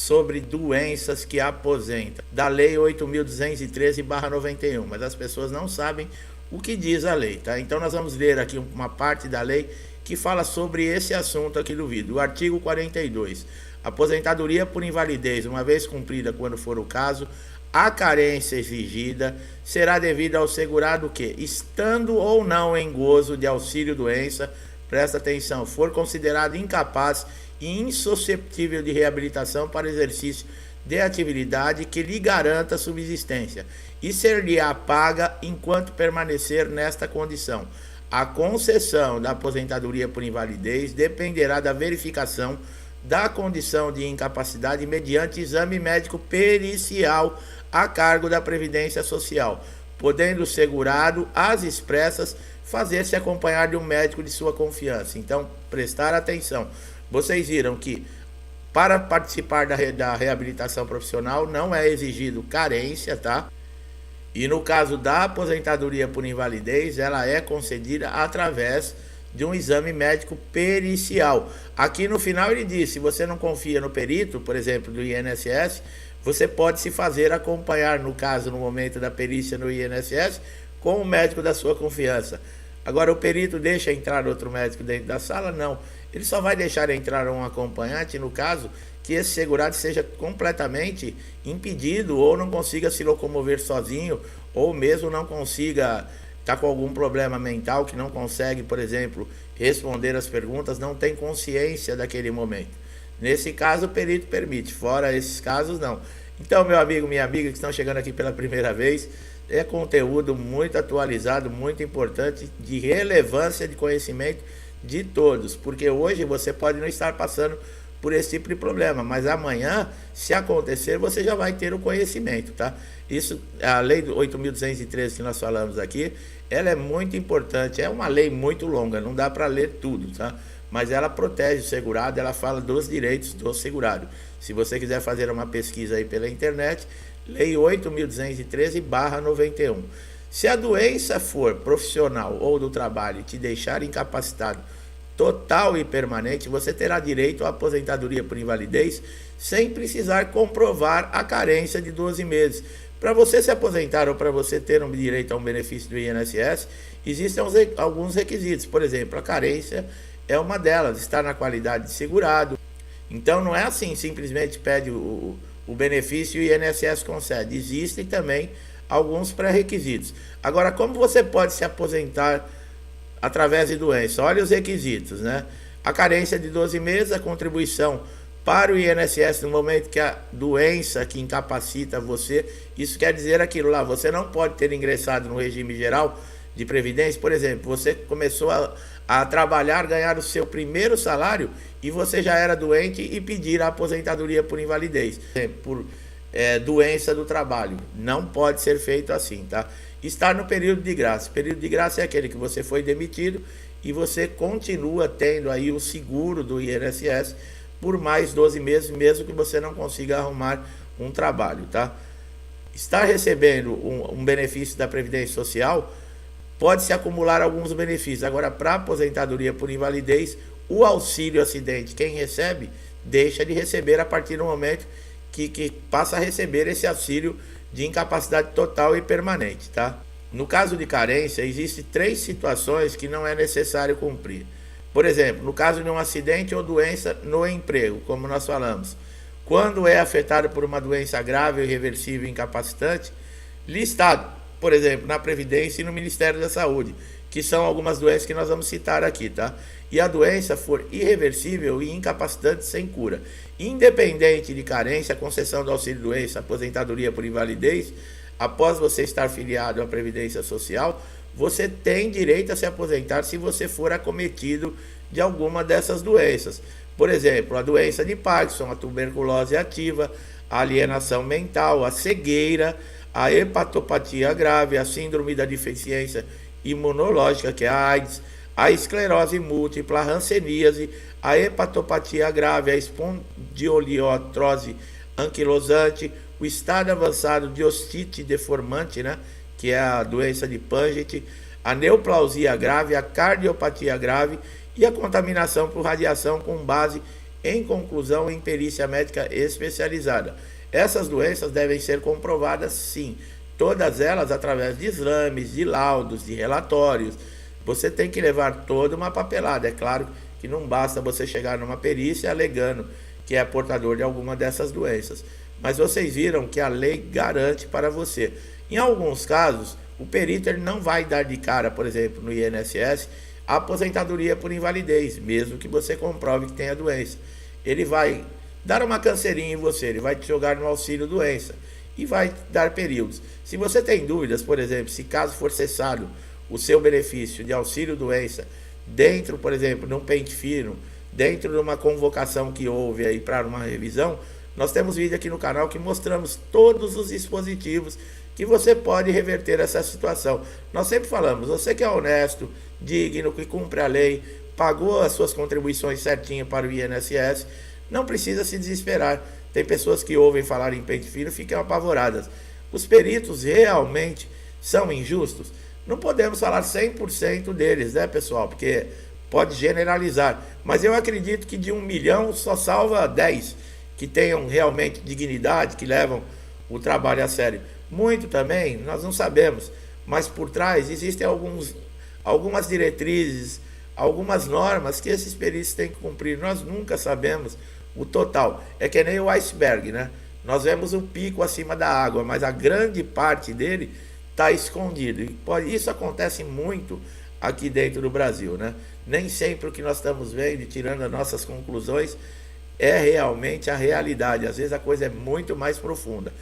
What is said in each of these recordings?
sobre doenças que aposentam, da Lei 8.213/91, mas as pessoas não sabem o que diz a lei, tá? Então nós vamos ler aqui uma parte da lei que fala sobre esse assunto aqui do vídeo. O artigo 42. Aposentadoria por invalidez, uma vez cumprida quando for o caso, a carência exigida será devida ao segurado que, estando ou não em gozo de auxílio-doença, presta atenção, for considerado incapaz e insuscetível de reabilitação para exercício de atividade que lhe garanta subsistência e ser-lhe-á paga enquanto permanecer nesta condição. A concessão da aposentadoria por invalidez dependerá da verificação da condição de incapacidade mediante exame médico pericial a cargo da Previdência Social, podendo o segurado, às expressas, fazer-se acompanhar de um médico de sua confiança. Então, prestar atenção. Vocês viram que para participar da reabilitação profissional não é exigido carência, tá? E no caso da aposentadoria por invalidez, ela é concedida através de um exame médico pericial. Aqui no final ele diz, se você não confia no perito, por exemplo, do INSS, você pode se fazer acompanhar, no caso, no momento da perícia no INSS, com o médico da sua confiança. Agora, o perito deixa entrar outro médico dentro da sala? Não. Ele só vai deixar entrar um acompanhante, no caso, que esse segurado seja completamente impedido ou não consiga se locomover sozinho, ou mesmo não consiga estar com algum problema mental, que não consegue, por exemplo, responder as perguntas, não tem consciência daquele momento. Nesse caso, o perito permite, fora esses casos, não. Então, meu amigo, minha amiga, que estão chegando aqui pela primeira vez, é conteúdo muito atualizado, muito importante, de relevância de conhecimento de todos, porque hoje você pode não estar passando por esse tipo de problema, mas amanhã, se acontecer, você já vai ter o conhecimento, tá? Isso, a lei 8.213 que nós falamos aqui, ela é muito importante, é uma lei muito longa, não dá para ler tudo, tá? Mas ela protege o segurado, ela fala dos direitos do segurado. Se você quiser fazer uma pesquisa aí pela internet, lei 8.213/91. Se a doença for profissional ou do trabalho e te deixar incapacitado total e permanente, você terá direito à aposentadoria por invalidez sem precisar comprovar a carência de 12 meses. Para você se aposentar ou para você ter um direito a um benefício do INSS, existem alguns requisitos. Por exemplo, a carência é uma delas, está na qualidade de segurado. Então não é assim, simplesmente pede o benefício e o INSS concede. Existem também alguns pré-requisitos. Agora, como você pode se aposentar através de doença? Olha os requisitos, né? A carência de 12 meses, a contribuição para o INSS no momento que a doença que incapacita você, isso quer dizer aquilo lá, você não pode ter ingressado no regime geral de previdência, por exemplo, você começou a trabalhar, ganhar o seu primeiro salário e você já era doente e pedir a aposentadoria por invalidez, por doença do trabalho. Não pode ser feito assim, tá? Estar no período de graça. O período de graça é aquele que você foi demitido e você continua tendo aí o seguro do INSS por mais 12 meses, mesmo que você não consiga arrumar um trabalho, tá? Estar recebendo um benefício da Previdência Social, pode-se acumular alguns benefícios. Agora, para aposentadoria por invalidez, o auxílio acidente, quem recebe, deixa de receber a partir do momento que passa a receber esse auxílio de incapacidade total e permanente, tá? No caso de carência, existem 3 situações que não é necessário cumprir. Por exemplo, no caso de um acidente ou doença no emprego, como nós falamos, quando é afetado por uma doença grave, irreversível e incapacitante, listado, por exemplo, na Previdência e no Ministério da Saúde, que são algumas doenças que nós vamos citar aqui, tá? E a doença for irreversível e incapacitante sem cura, independente de carência, concessão do auxílio-doença, aposentadoria por invalidez, após você estar filiado à Previdência Social, você tem direito a se aposentar se você for acometido de alguma dessas doenças. Por exemplo, a doença de Parkinson, a tuberculose ativa, a alienação mental, a cegueira, a hepatopatia grave, a síndrome da deficiência imunológica, que é a AIDS, a esclerose múltipla, a hanseníase, a hepatopatia grave, a espondilioartrose anquilosante, o estado avançado de ostite deformante, né, que é a doença de Paget, a neoplausia grave, a cardiopatia grave e a contaminação por radiação com base em conclusão em perícia médica especializada. Essas doenças devem ser comprovadas sim, todas elas através de exames, de laudos, de relatórios. Você tem que levar toda uma papelada. É claro que não basta você chegar numa perícia alegando que é portador de alguma dessas doenças. Mas vocês viram que a lei garante para você. Em alguns casos, o perito ele não vai dar de cara, por exemplo, no INSS, a aposentadoria por invalidez, mesmo que você comprove que tem a doença. Ele vai dar uma canseirinha em você, ele vai te jogar no auxílio doença e vai dar períodos. Se você tem dúvidas, por exemplo, se caso for cessado o seu benefício de auxílio doença dentro, por exemplo, de um pente fino, dentro de uma convocação que houve aí para uma revisão, nós temos vídeo aqui no canal que mostramos todos os dispositivos que você pode reverter essa situação. Nós sempre falamos, você que é honesto, digno, que cumpre a lei, pagou as suas contribuições certinho para o INSS, não precisa se desesperar. Tem pessoas que ouvem falar em pente fino e ficam apavoradas. Os peritos realmente são injustos? Não podemos falar 100% deles, né, pessoal? Porque pode generalizar. Mas eu acredito que de 1 milhão só salva 10 que tenham realmente dignidade, que levam o trabalho a sério. Muito também, nós não sabemos, mas por trás existem algumas diretrizes, algumas normas que esses peritos têm que cumprir. Nós nunca sabemos o total. É que nem o iceberg, né? Nós vemos o pico acima da água, mas a grande parte dele está escondido. E isso acontece muito aqui dentro do Brasil, né? Nem sempre o que nós estamos vendo e tirando as nossas conclusões é realmente a realidade. Às vezes a coisa é muito mais profunda.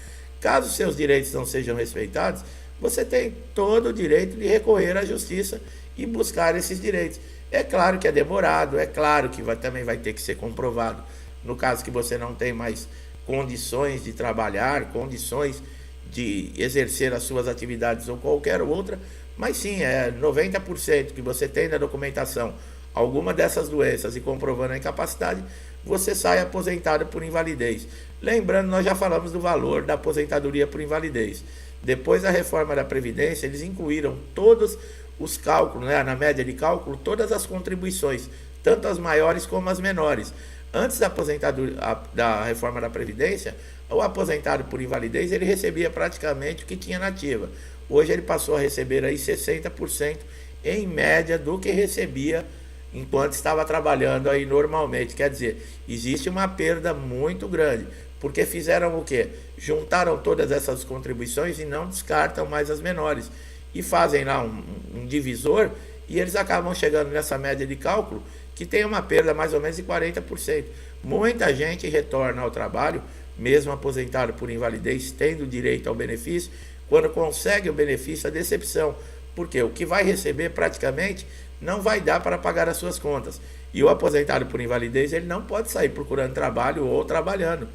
Caso seus direitos não sejam respeitados, você tem todo o direito de recorrer à justiça e buscar esses direitos. É claro que é demorado, é claro que também vai ter que ser comprovado. No caso que você não tem mais condições de trabalhar, condições de exercer as suas atividades ou qualquer outra, mas sim, 90% que você tem na documentação alguma dessas doenças e comprovando a incapacidade, você sai aposentado por invalidez. Lembrando, nós já falamos do valor da aposentadoria por invalidez. Depois da reforma da Previdência, eles incluíram todos os cálculos, né, na média de cálculo, todas as contribuições, tanto as maiores como as menores. Antes da aposentadoria, da reforma da Previdência, o aposentado por invalidez, ele recebia praticamente o que tinha na ativa. Hoje ele passou a receber aí 60% em média do que recebia enquanto estava trabalhando aí normalmente. Quer dizer, existe uma perda muito grande, porque fizeram o quê? Juntaram todas essas contribuições e não descartam mais as menores. E fazem lá um divisor e eles acabam chegando nessa média de cálculo que tem uma perda mais ou menos de 40%. Muita gente retorna ao trabalho, mesmo aposentado por invalidez, tendo direito ao benefício. Quando consegue o benefício, a decepção, porque o que vai receber praticamente não vai dar para pagar as suas contas. E o aposentado por invalidez, ele não pode sair procurando trabalho ou trabalhando,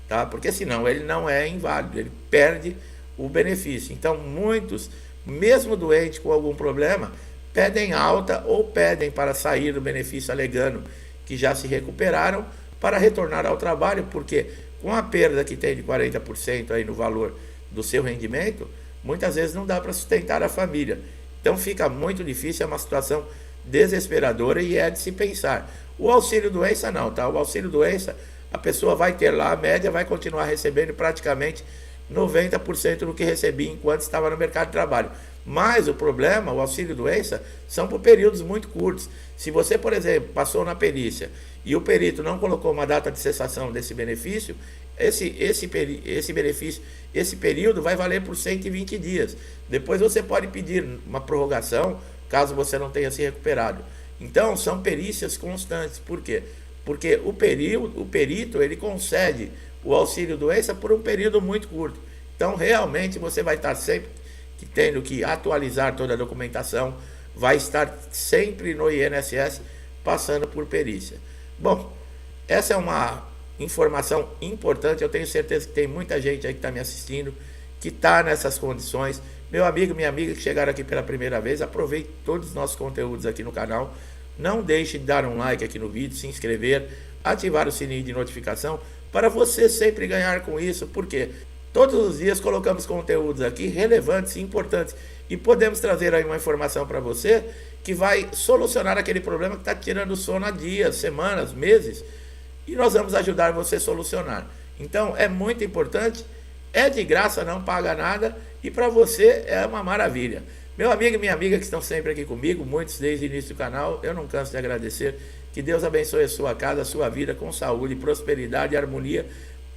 tá? Porque senão ele não é inválido, ele perde o benefício. Então muitos, mesmo doentes com algum problema, pedem alta ou pedem para sair do benefício alegando que já se recuperaram para retornar ao trabalho, porque com a perda que tem de 40% aí no valor do seu rendimento, muitas vezes não dá para sustentar a família. Então fica muito difícil, é uma situação desesperadora e é de se pensar. O auxílio doença não, tá? O auxílio doença, a pessoa vai ter lá, a média vai continuar recebendo praticamente 90% do que recebia enquanto estava no mercado de trabalho. Mas o problema, o auxílio doença, são por períodos muito curtos. Se você, por exemplo, passou na perícia e o perito não colocou uma data de cessação desse benefício, esse benefício, esse período vai valer por 120 dias. Depois você pode pedir uma prorrogação, caso você não tenha se recuperado. Então, são perícias constantes. Por quê? Porque o perito, ele concede o auxílio doença por um período muito curto. Então, realmente, você vai estar sempre tendo que atualizar toda a documentação, vai estar sempre no INSS passando por perícia. Bom, essa é uma informação importante. Eu tenho certeza que tem muita gente aí que está me assistindo, que está nessas condições. Meu amigo, minha amiga que chegaram aqui pela primeira vez, aproveite todos os nossos conteúdos aqui no canal. Não deixe de dar um like aqui no vídeo, se inscrever, ativar o sininho de notificação para você sempre ganhar com isso. Por quê? Todos os dias colocamos conteúdos aqui relevantes e importantes e podemos trazer aí uma informação para você que vai solucionar aquele problema que está tirando sono há dias, semanas, meses. e nós vamos ajudar você a solucionar. Então é muito importante, é de graça, não paga nada e para você é uma maravilha. Meu amigo e minha amiga que estão sempre aqui comigo, muitos desde o início do canal, eu não canso de agradecer. Que Deus abençoe a sua casa, a sua vida com saúde, prosperidade, harmonia,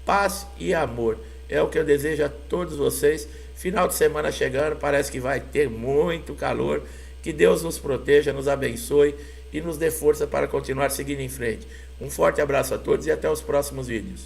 paz e amor. É o que eu desejo a todos vocês. Final de semana chegando, parece que vai ter muito calor. Que Deus nos proteja, nos abençoe e nos dê força para continuar seguindo em frente. Um forte abraço a todos e até os próximos vídeos.